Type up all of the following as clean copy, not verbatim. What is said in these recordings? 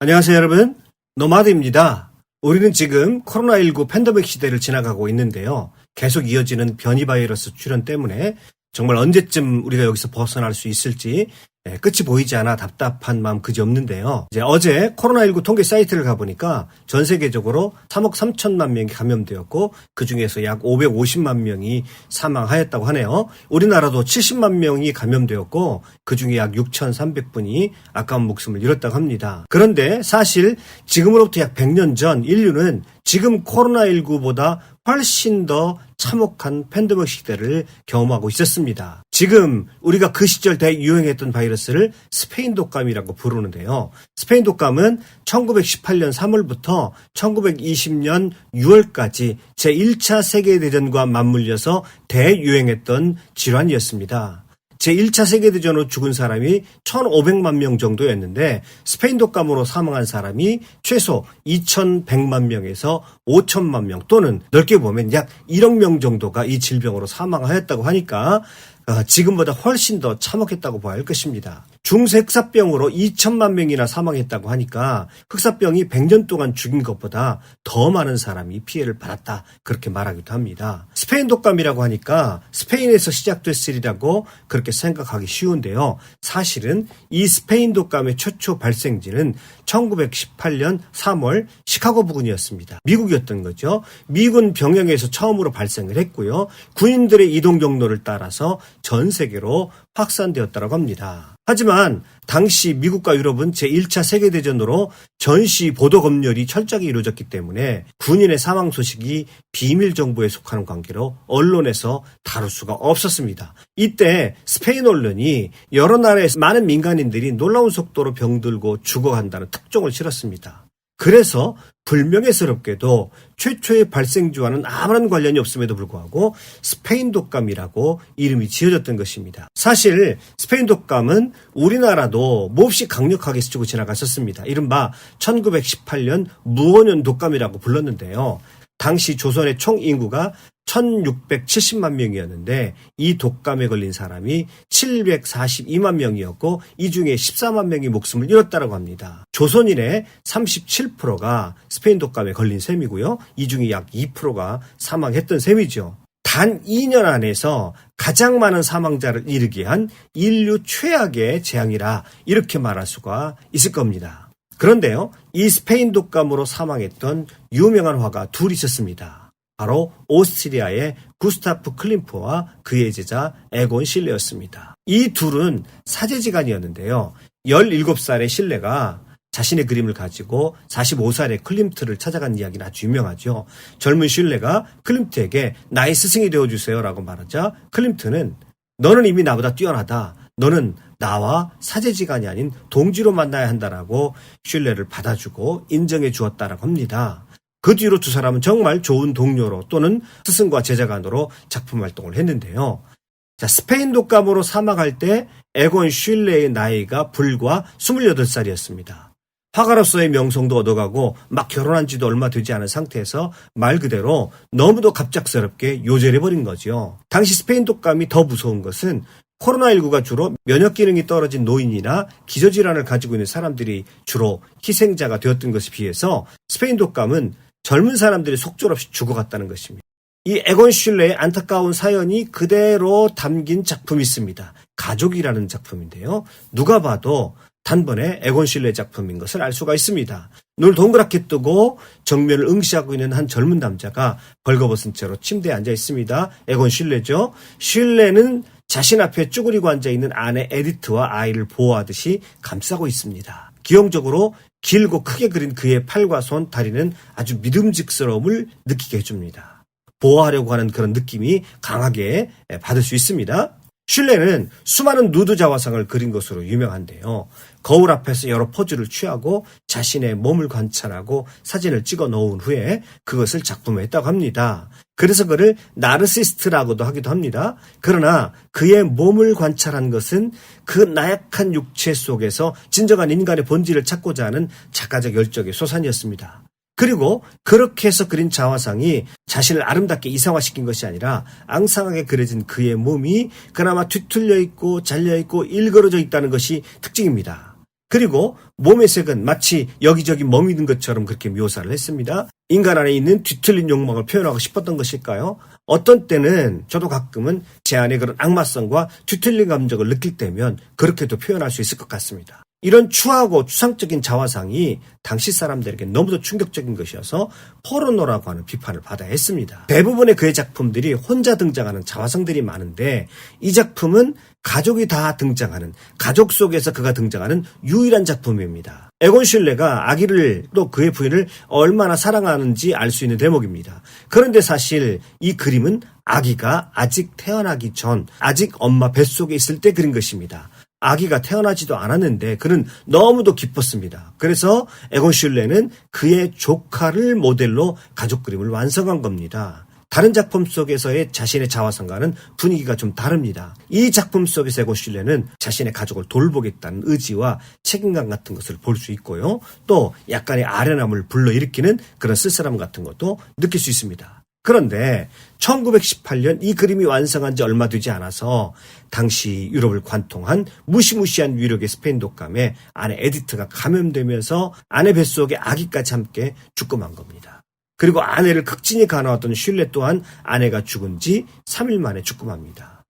안녕하세요, 여러분. 노마드입니다. 우리는 지금 코로나19 팬데믹 시대를 지나가고 있는데요. 계속 이어지는 변이 바이러스 출현 때문에 정말 언제쯤 우리가 여기서 벗어날 수 있을지 끝이 보이지 않아 답답한 마음 그지 없는데요. 이제 어제 코로나19 통계 사이트를 가보니까 전 세계적으로 3억 3천만 명이 감염되었고 그 중에서 약 550만 명이 사망하였다고 하네요. 우리나라도 70만 명이 감염되었고 그 중에 약 6,300분이 아까운 목숨을 잃었다고 합니다. 그런데 사실 지금으로부터 약 100년 전 인류는 지금 코로나19보다 훨씬 더 참혹한 팬데믹 시대를 경험하고 있었습니다. 지금 우리가 그 시절 대유행했던 바이러스를 스페인 독감이라고 부르는데요. 스페인 독감은 1918년 3월부터 1920년 6월까지 제1차 세계대전과 맞물려서 대유행했던 질환이었습니다. 제1차 세계대전으로 죽은 사람이 1,500만 명 정도였는데 스페인 독감으로 사망한 사람이 최소 2,100만 명에서 5천만 명 또는 넓게 보면 약 1억 명 정도가 이 질병으로 사망하였다고 하니까 지금보다 훨씬 더 참혹했다고 봐야 할 것입니다. 중세 흑사병으로 2천만 명이나 사망했다고 하니까 흑사병이 100년 동안 죽인 것보다 더 많은 사람이 피해를 받았다 그렇게 말하기도 합니다. 스페인 독감이라고 하니까 스페인에서 시작됐으리라고 그렇게 생각하기 쉬운데요. 사실은 이 스페인 독감의 최초 발생지는 1918년 3월 시카고 부근이었습니다. 미국이었던 거죠. 미군 병영에서 처음으로 발생을 했고요. 군인들의 이동 경로를 따라서 전 세계로 확산되었다고 합니다. 하지만 당시 미국과 유럽은 제1차 세계대전으로 전시 보도 검열이 철저하게 이루어졌기 때문에 군인의 사망 소식이 비밀 정보에 속하는 관계로 언론에서 다룰 수가 없었습니다. 이때 스페인 언론이 여러 나라에서 많은 민간인들이 놀라운 속도로 병들고 죽어간다는 특종을 실었습니다. 그래서 불명예스럽게도 최초의 발생지와는 아무런 관련이 없음에도 불구하고 스페인 독감이라고 이름이 지어졌던 것입니다. 사실 스페인 독감은 우리나라도 몹시 강력하게 스치고 지나갔었습니다. 이른바 1918년 무원년 독감이라고 불렀는데요. 당시 조선의 총 인구가 1670만 명이었는데 이 독감에 걸린 사람이 742만 명이었고 이 중에 14만 명이 목숨을 잃었다고 합니다. 조선인의 37%가 스페인 독감에 걸린 셈이고요. 이 중에 약 2%가 사망했던 셈이죠. 단 2년 안에서 가장 많은 사망자를 이르게 한 인류 최악의 재앙이라 이렇게 말할 수가 있을 겁니다. 그런데요, 이 스페인 독감으로 사망했던 유명한 화가 둘이 있었습니다. 바로 오스트리아의 구스타프 클림프와 그의 제자 에곤 실레였습니다. 이 둘은 사제지간이었는데요. 17살의 실레가 자신의 그림을 가지고 45살의 클림트를 찾아간 이야기는 아주 유명하죠. 젊은 실레가 클림트에게 나의 스승이 되어주세요 라고 말하자 클림트는 너는 이미 나보다 뛰어나다. 너는 나와 사제지간이 아닌 동지로 만나야 한다라고 실레를 받아주고 인정해 주었다라고 합니다. 그 뒤로 두 사람은 정말 좋은 동료로 또는 스승과 제자 간으로 작품 활동을 했는데요. 스페인 독감으로 사망할 때 에곤 슐레의 나이가 불과 28살이었습니다. 화가로서의 명성도 얻어가고 막 결혼한 지도 얼마 되지 않은 상태에서 말 그대로 너무도 갑작스럽게 요절해버린 거죠. 당시 스페인 독감이 더 무서운 것은 코로나19가 주로 면역 기능이 떨어진 노인이나 기저질환을 가지고 있는 사람들이 주로 희생자가 되었던 것에 비해서 스페인 독감은 젊은 사람들이 속절없이 죽어갔다는 것입니다. 이 에곤 슐레의 안타까운 사연이 그대로 담긴 작품이 있습니다. 가족이라는 작품인데요. 누가 봐도 단번에 에곤 슐레 작품인 것을 알 수가 있습니다. 눈을 동그랗게 뜨고 정면을 응시하고 있는 한 젊은 남자가 벌거벗은 채로 침대에 앉아 있습니다. 에곤 슐레죠. 슐레는 자신 앞에 쭈그리고 앉아있는 아내 에디트와 아이를 보호하듯이 감싸고 있습니다. 기형적으로 길고 크게 그린 그의 팔과 손, 다리는 아주 믿음직스러움을 느끼게 해줍니다. 보호하려고 하는 그런 느낌이 강하게 받을 수 있습니다. 슐레는 수많은 누드 자화상을 그린 것으로 유명한데요. 거울 앞에서 여러 포즈를 취하고 자신의 몸을 관찰하고 사진을 찍어 놓은 후에 그것을 작품에 했다고 합니다. 그래서 그를 나르시스트라고도 하기도 합니다. 그러나 그의 몸을 관찰한 것은 그 나약한 육체 속에서 진정한 인간의 본질을 찾고자 하는 작가적 열정의 소산이었습니다. 그리고 그렇게 해서 그린 자화상이 자신을 아름답게 이상화시킨 것이 아니라 앙상하게 그려진 그의 몸이 그나마 뒤틀려 있고 잘려 있고 일그러져 있다는 것이 특징입니다. 그리고 몸의 색은 마치 여기저기 멍이 든 것처럼 그렇게 묘사를 했습니다. 인간 안에 있는 뒤틀린 욕망을 표현하고 싶었던 것일까요? 어떤 때는 저도 가끔은 제 안에 그런 악마성과 뒤틀린 감정을 느낄 때면 그렇게도 표현할 수 있을 것 같습니다. 이런 추하고 추상적인 자화상이 당시 사람들에게 너무도 충격적인 것이어서 포르노라고 하는 비판을 받아야 했습니다. 대부분의 그의 작품들이 혼자 등장하는 자화상들이 많은데 이 작품은 가족이 다 등장하는, 가족 속에서 그가 등장하는 유일한 작품입니다. 에곤 슐레가 아기를 또 그의 부인을 얼마나 사랑하는지 알 수 있는 대목입니다. 그런데 사실 이 그림은 아기가 아직 태어나기 전, 아직 엄마 뱃속에 있을 때 그린 것입니다. 아기가 태어나지도 않았는데 그는 너무도 기뻤습니다. 그래서 에곤 슐레는 그의 조카를 모델로 가족 그림을 완성한 겁니다. 다른 작품 속에서의 자신의 자화상과는 분위기가 좀 다릅니다. 이 작품 속에서 에곤 슐레는 자신의 가족을 돌보겠다는 의지와 책임감 같은 것을 볼 수 있고요. 또 약간의 아련함을 불러일으키는 그런 쓸쓸함 같은 것도 느낄 수 있습니다. 그런데 1918년 이 그림이 완성한 지 얼마 되지 않아서 당시 유럽을 관통한 무시무시한 위력의 스페인 독감에 아내 에디트가 감염되면서 아내 뱃속에 아기까지 함께 죽고 만 겁니다. 그리고 아내를 극진히 가나왔던 슐레 또한 아내가 죽은 지 3일 만에 죽고 맙니다.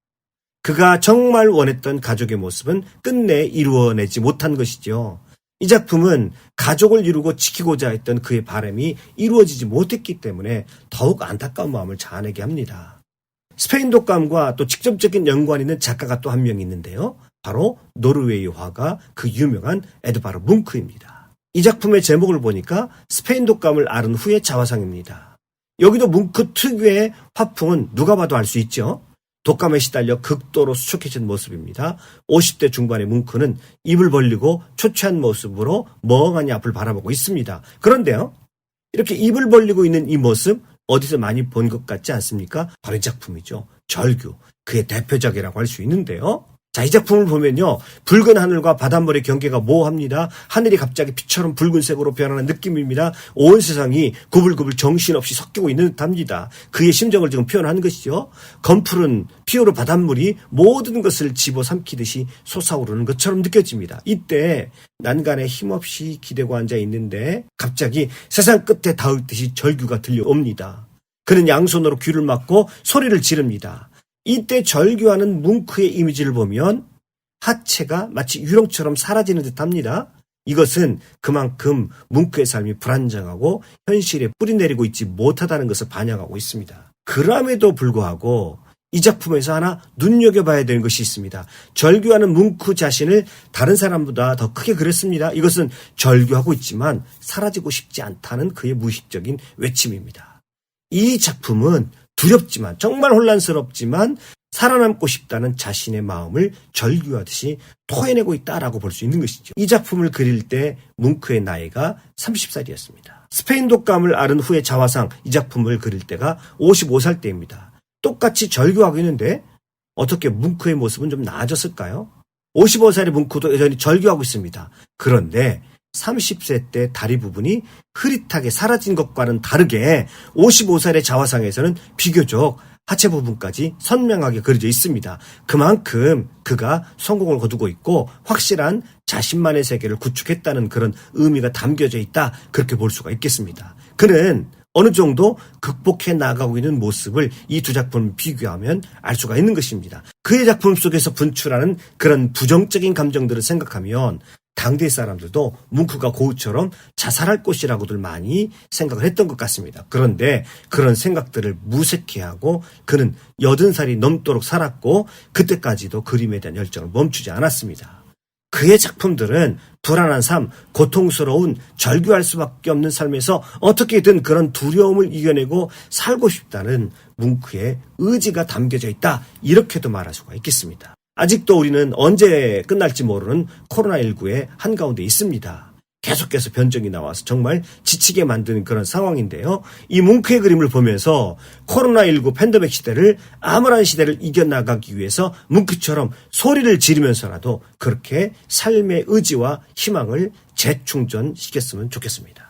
그가 정말 원했던 가족의 모습은 끝내 이루어내지 못한 것이죠. 이 작품은 가족을 이루고 지키고자 했던 그의 바람이 이루어지지 못했기 때문에 더욱 안타까운 마음을 자아내게 합니다. 스페인 독감과 또 직접적인 연관이 있는 작가가 또 한 명 있는데요. 바로 노르웨이 화가 그 유명한 에드바르 뭉크입니다. 이 작품의 제목을 보니까 스페인 독감을 앓은 후의 자화상입니다. 여기도 뭉크 특유의 화풍은 누가 봐도 알 수 있죠. 독감에 시달려 극도로 수척해진 모습입니다. 50대 중반의 뭉크는 입을 벌리고 초췌한 모습으로 멍하니 앞을 바라보고 있습니다. 그런데요, 이렇게 입을 벌리고 있는 이 모습 어디서 많이 본 것 같지 않습니까? 바로 이 작품이죠. 절규, 그의 대표작이라고 할 수 있는데요. 자, 이 작품을 보면요, 붉은 하늘과 바닷물의 경계가 모호합니다. 하늘이 갑자기 피처럼 붉은색으로 변하는 느낌입니다. 온 세상이 구불구불 정신없이 섞이고 있는 듯합니다. 그의 심정을 지금 표현하는 것이죠. 검푸른 피오르 바닷물이 모든 것을 집어삼키듯이 솟아오르는 것처럼 느껴집니다. 이때 난간에 힘없이 기대고 앉아 있는데 갑자기 세상 끝에 닿을 듯이 절규가 들려옵니다. 그는 양손으로 귀를 막고 소리를 지릅니다. 이때 절규하는 뭉크의 이미지를 보면 하체가 마치 유령처럼 사라지는 듯합니다. 이것은 그만큼 뭉크의 삶이 불안정하고 현실에 뿌리내리고 있지 못하다는 것을 반영하고 있습니다. 그럼에도 불구하고 이 작품에서 하나 눈여겨봐야 되는 것이 있습니다. 절규하는 뭉크 자신을 다른 사람보다 더 크게 그렸습니다. 이것은 절규하고 있지만 사라지고 싶지 않다는 그의 무의식적인 외침입니다. 이 작품은 두렵지만, 정말 혼란스럽지만 살아남고 싶다는 자신의 마음을 절규하듯이 토해내고 있다라고 볼 수 있는 것이죠. 이 작품을 그릴 때 뭉크의 나이가 30살이었습니다. 스페인 독감을 앓은 후의 자화상, 이 작품을 그릴 때가 55살 때입니다. 똑같이 절규하고 있는데 어떻게 뭉크의 모습은 좀 나아졌을까요? 55살의 뭉크도 여전히 절규하고 있습니다. 그런데 30세 때 다리 부분이 흐릿하게 사라진 것과는 다르게 55살의 자화상에서는 비교적 하체 부분까지 선명하게 그려져 있습니다. 그만큼 그가 성공을 거두고 있고 확실한 자신만의 세계를 구축했다는 그런 의미가 담겨져 있다, 그렇게 볼 수가 있겠습니다. 그는 어느 정도 극복해 나가고 있는 모습을 이 두 작품을 비교하면 알 수가 있는 것입니다. 그의 작품 속에서 분출하는 그런 부정적인 감정들을 생각하면 당대 사람들도 뭉크가 고흐처럼 자살할 것이라고들 많이 생각을 했던 것 같습니다. 그런데 그런 생각들을 무색해하고 그는 80살이 넘도록 살았고 그때까지도 그림에 대한 열정을 멈추지 않았습니다. 그의 작품들은 불안한 삶, 고통스러운 절규할 수밖에 없는 삶에서 어떻게든 그런 두려움을 이겨내고 살고 싶다는 뭉크의 의지가 담겨져 있다, 이렇게도 말할 수가 있겠습니다. 아직도 우리는 언제 끝날지 모르는 코로나19의 한가운데 있습니다. 계속해서 변종이 나와서 정말 지치게 만드는 그런 상황인데요. 이 뭉크의 그림을 보면서 코로나19 팬데믹 시대를, 암울한 시대를 이겨나가기 위해서 뭉크처럼 소리를 지르면서라도 그렇게 삶의 의지와 희망을 재충전시켰으면 좋겠습니다.